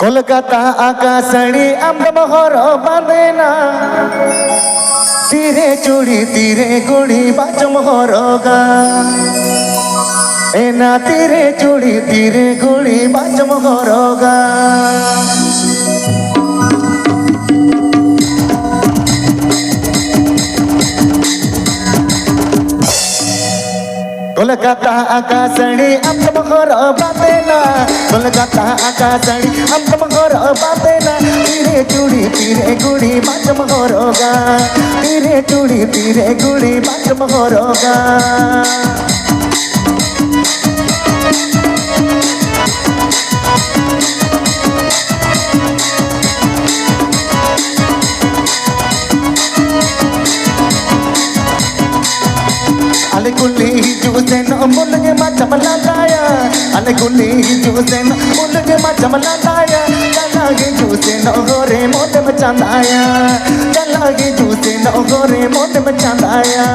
कोलकाता आकाशणी अम्ब हर बांधेना तीरे चूड़ी तीरे गुड़ी बाजम हरगा एना तीरे चूड़ी तीरे गुड़ी बाजम हरगा कोलकाता आकाशणी अम्ब हर बांधेना कोलकाता आकाशणी अम्ब हर बांधेना तीरे चूड़ी तीरे गुड़ी बाजम हरगा तीरे चूड़ी तीरे गुड़ी बाजम हरगा अले कुली जूसे न मुलगे मचम लाया अले कुली जूसे न मुलगे मचम लाया चलागे जूसे न गोरे मोटे मचांदाया चलागे जूसे न गोरे मोटे मचांदाया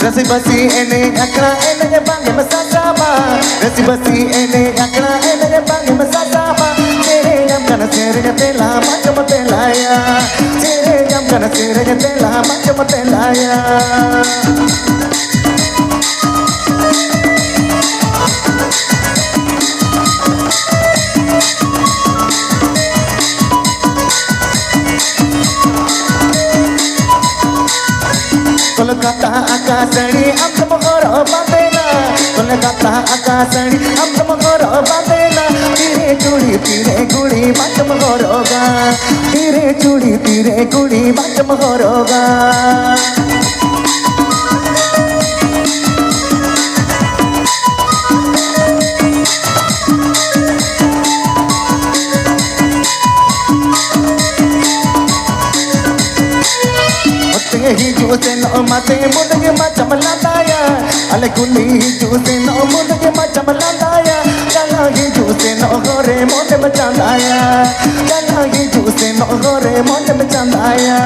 रसी बसी एने अकड़ा एने बांगे मसासामा रसी बसी एने अकड़ा एने बांगे मसासामा तेरे जम कन सेरे तेला मचम तेलाया तेरे जम कन सेरे तेला मचम तेलाया कोलकाता आकाशणी अम्ब हर बांधेना कोलकाता आकाशणी अम्ब हर बांधेना तीरे चूड़ी तीरे गुड़ी बाजम हरगा तीरे चूड़ी तीरे गुड़ी बाजम हरगा ही जूसे न माते मुलगे मचम लाया अले कुली जूसे न मुलगे मचम लाया चला ही जूसे न गोरे मोटे मचांदाया चला ही जूसे न गोरे मोटे मचांदाया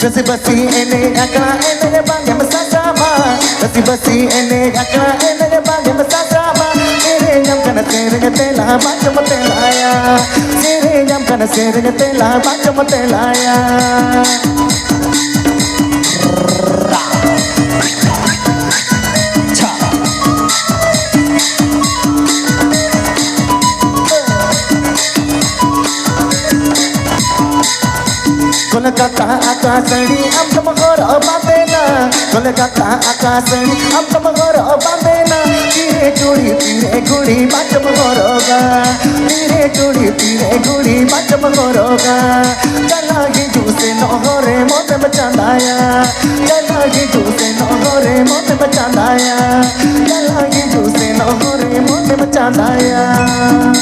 रसी बसी एने अकड़ा एने बांगे मसासामा रसी बसी एने अकड़ा एने बांगे मसासामा तेरे जम कन सेरे तेला बाजम तेलाया तेरे जम कन सेरे तेला बाजम तेलाया कोलकाता आकाशणी अम्ब हर बांधेना कोलकाता आकाशणी अम्ब हर बांधेना तीरे चूड़ी तीरे गुड़ी बाजम हरगा तीरे चूड़ी तीरे गुड़ी बाजम हरगा चलागे जूसे न गोरे मोटे मचांदाया चलागे जूसे न गोरे मोटे मचांदाया चलागे जूसे न गोरे मोटे मचांदाया